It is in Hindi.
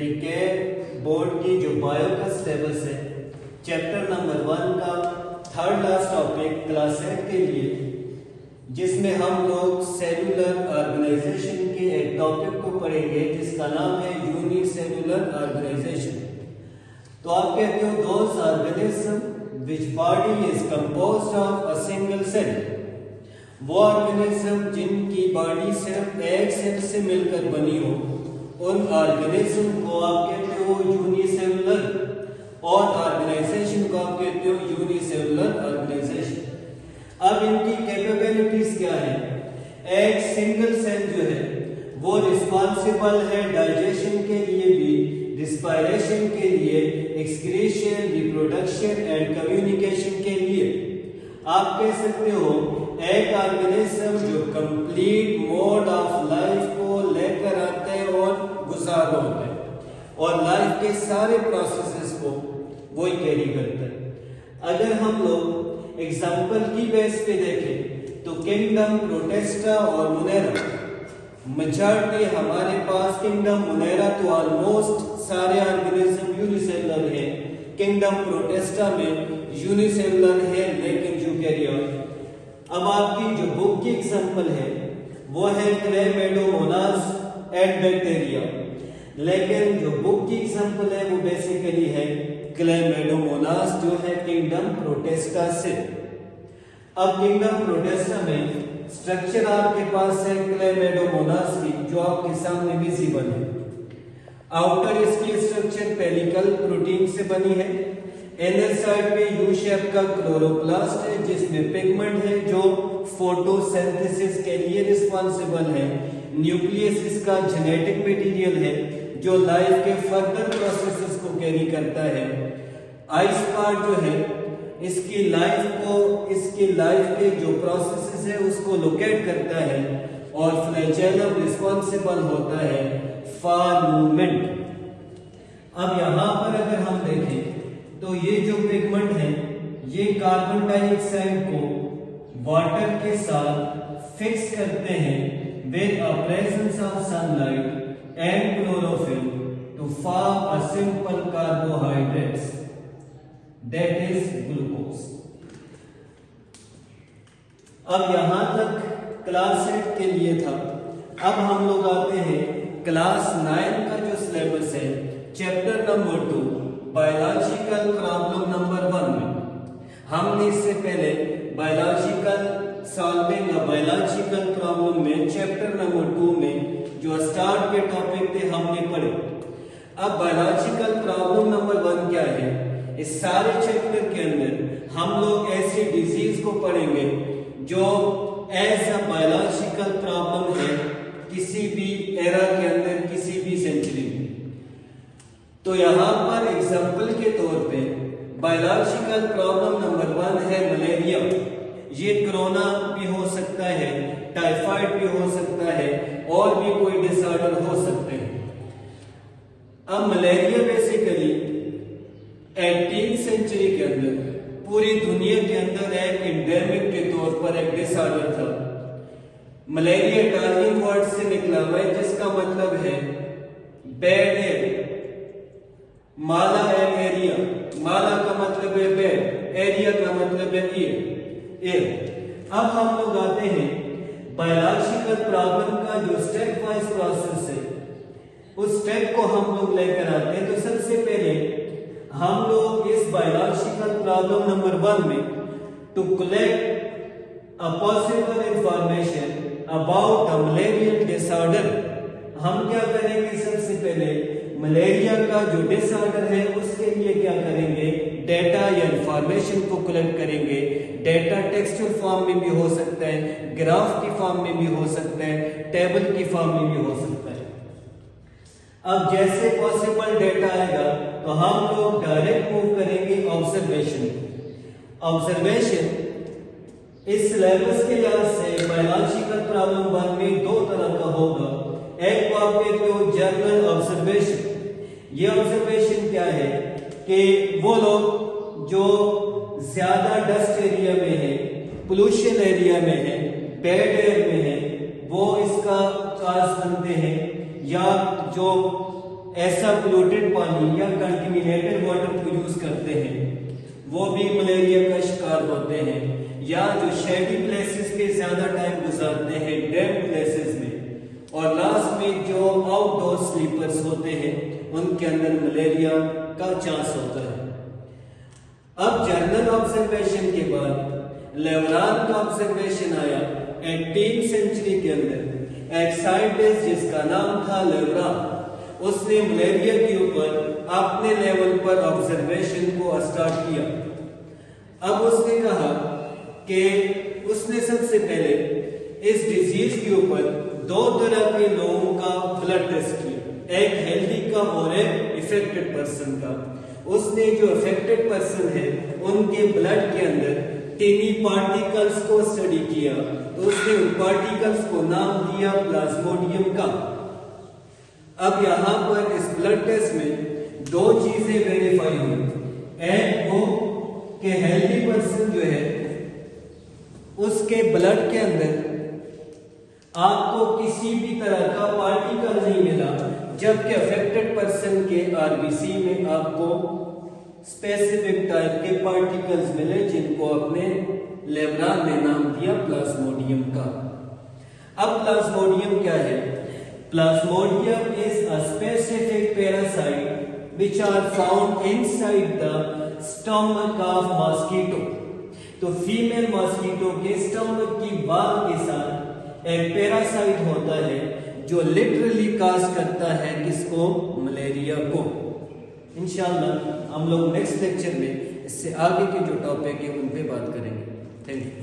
प्रीके बोर्ड की जो बायो का सिलेबस है, चैप्टर नंबर 1 का थर्ड लास्ट टॉपिक क्लास 8 के लिए, जिसमें हम लोग सेलुलर ऑर्गेनाइजेशन के एक टॉपिक को पढ़ेंगे जिसका नाम है यूनिसेलुलर ऑर्गेनाइजेशन। तो आप कहते हो those organism which body is composed of a single cell, वो ऑर्गेनिज्म जिनकी बॉडी सिर्फ एक सेल से मिलकर बनी हो, उन ऑर्गेनिज्म को आप कहते हो यूनिसेलुलर, और ऑर्गेनाइजेशन को आप कहते हो यूनिसेलुलर ऑर्गेनाइजेशन। अब इनकी कैपेबिलिटीज क्या है? एक सिंगल सेल जो है वो रिस्पॉन्सिबल है डाइजेशन के लिए भी, रिस्पायरेशन के लिए, एक्सक्रीशन, रिप्रोडक्शन एंड कम्युनिकेशन के लिए। आप कह सकते हो एक ऑर्गेनिज्म जो कंप्लीट मोड ऑफ लाइफ को लेकर आते हैं और गुजार होते हैं, और लाइफ के सारे प्रोसेसेस को वो ही कैरी करता है। अगर हम लोग एग्जाम्पल की बेस पे देखें तो किंगडम प्रोटेस्टा और मुनेरा, मेजॉरिटी हमारे पास किंगडम मुनेरा तो ऑलमोस्ट सारे ऑर्गेनिज्म यूनिसेलुलर है, किंगडम प्रोटेस्टा में यूनिसेलुलर है लेकिन यूकैरियोट। अब आपकी जो बुक की एग्जांपल है वो है क्लेमेडोमोनास एंड बैक्टीरिया, लेकिन जो बुक की एग्जांपल है वो बेसिकली है क्लेमेडोमोनास जो है किंगडम प्रोटेस्टा से। अब किंगडम प्रोटेस्टा में स्ट्रक्चर आपके पास है क्लेमेडोमोनास की, जो आपके सामने विजिबल है। आउटर इसकी स्ट्रक्चर पेरिकल प्रोटीन से बनी है। इनर साइड पे यू शेप का क्लोरोप्लास्ट है जिसमें पिगमेंट है जो फोटोसिंथेसिस के लिए रिस्पांसिबल है। न्यूक्लियस इसका जेनेटिक मटेरियल है जो लाइफ के फर्दर प्रोसेसेस को कैरी करता है। आइस पार्ट जो है इसकी लाइफ के जो प्रोसेसेस है उसको लोकेट करता है, और फ्लैजेलम रिस्पांसिबल होता है फॉर मूवमेंट। अब यहां पर अगर हम देखें तो ये जो पिगमेंट है ये कार्बन डाइऑक्साइड को वाटर के साथ फिक्स करते हैं with a presence of sunlight and chlorophyll to form a simple carbohydrates that is glucose. अब यहां तक क्लास 8 के लिए था। अब हम लोग आते हैं क्लास 9 का जो सिलेबस है, chapter number 2 biological problem number 1 में। हमने इससे पहले biological solving a biological problem में चैप्टर नंबर 2 में जो स्टार्ट के टॉपिक थे हमने पढ़े। अब बायोलॉजिकल प्रॉब्लम नंबर 1 क्या है? इस सारे चैप्टर के अंदर हम लोग ऐसी डिजीज को पढ़ेंगे जो एज अ बायोलॉजिकल प्रॉब्लम है किसी भी एरा के अंदर, किसी भी सेंचुरी में। तो यहां पर एग्जांपल के तौर पे बायोलॉजिकल प्रॉब्लम नंबर 1 है मलेरिया। ये कोरोना भी हो सकता है, टाइफाइड भी हो सकता है, और भी कोई डिसऑर्डर हो सकते हैं। अब मलेरिया बेसिकली 18वीं सेंचुरी के अंदर पूरी दुनिया के अंदर एक एंडेमिक के तौर पर एक डिसऑर्डर था। मलेरिया इटालियन वर्ड से निकला हुआ है जिसका मतलब है बैड एयर। माला एंड एरिया, माला का मतलब है बैड, एरिया का मतलब है एयर। अब हम लोग आते हैं बायोलॉजिकल प्रॉब्लम का जो स्टेप वाइज प्रोसेस है, उस स्टेप को हम लोग लेकर आते हैं। तो सबसे पहले हम लोग इस बायोलॉजिकल प्रॉब्लम नंबर 1 में to collect a possible information about a malarial disorder, हम क्या करेंगे? सबसे पहले मलेरिया का जो डिसऑर्डर है उसके लिए क्या करेंगे? डेटा या इंफॉर्मेशन को कलेक्ट करेंगे। डेटा टेक्सचुअल फॉर्म में भी हो सकता है, ग्राफ की फॉर्म में भी हो सकता है, टेबल की फॉर्म में भी हो सकता है। अब जैसे पॉसिबल डेटा आएगा तो हम लोग डायरेक्ट मूव करेंगे ऑब्जर्वेशन। ऑब्जर्वेशन इस सिलेबस के लिहाज से बायोलॉजिकल प्रॉब्लम 1 में 2 तरह का होगा। एक को आप कहते हो जर्नल ऑब्जर्वेशन। ये ऑब्जर्वेशन क्या है कि वो लोग जो ज्यादा डस्ट एरिया में है, पोल्यूशन एरिया में है, बैड एयर में है, वो इसका काज बनते हैं, या जो ऐसा पोल्यूटेड पानी या कंटेमिनेटेड वाटर को यूज करते हैं वो भी मलेरिया का शिकार होते हैं, या जो शेडी प्लेसेस पे ज्यादा टाइम गुजारते हैं डैम प्लेसेस में, और लास्ट में जो आउटडोर स्लीपर्स होते हैं उनके अंदर मलेरिया का चांस होता है। अब जनरल ऑब्जर्वेशन के बाद लेवरान का ऑब्जर्वेशन आया 18वीं सेंचुरी के अंदर। एक साइंटिस्ट जिसका नाम था लेवरान, उसने मलेरिया के ऊपर अपने लेवल पर ऑब्जर्वेशन को स्टार्ट किया। अब उसने कहा कि उसने सबसे पहले इस डिजीज के ऊपर दो तरह के लोगों का ब्लड टेस्ट किया, एक हेल्दी का और एक इफेक्टेड पर्सन का। उसने जो अफेक्टेड पर्सन है उनके ब्लड के अंदर टिनी पार्टिकल्स को स्टडी किया, तो उसने उन पार्टिकल्स को नाम दिया प्लाज्मोडियम का। अब यहाँ पर इस ब्लड टेस्ट में दो चीजें वेरीफाई हुई। एक वो कि हेल्दी पर्सन जो है उसके ब्लड के अंदर आपको किसी भी तरह का पार्टिकल नहीं मिला, जबकि अफेक्टेड पर्सन के आरबीसी में आपको स्पेसिफिक टाइप के पार्टिकल्स मिले जिनको अपने लेवरान ने नाम दिया प्लाज्मोडियम का। अब प्लाज्मोडियम क्या है? Plasmodium is a specific parasite which are found inside the stomach of mosquito। तो फीमेल मॉस्किटो के स्टमक की बाल के साथ एक पैरासाइट होता है जो लिटरली काज करता है किसको? मलेरिया को। इंशाल्लाह हम लोग नेक्स्ट लेक्चर में इससे आगे के जो टॉपिक है उन पे बात करेंगे। Thank you.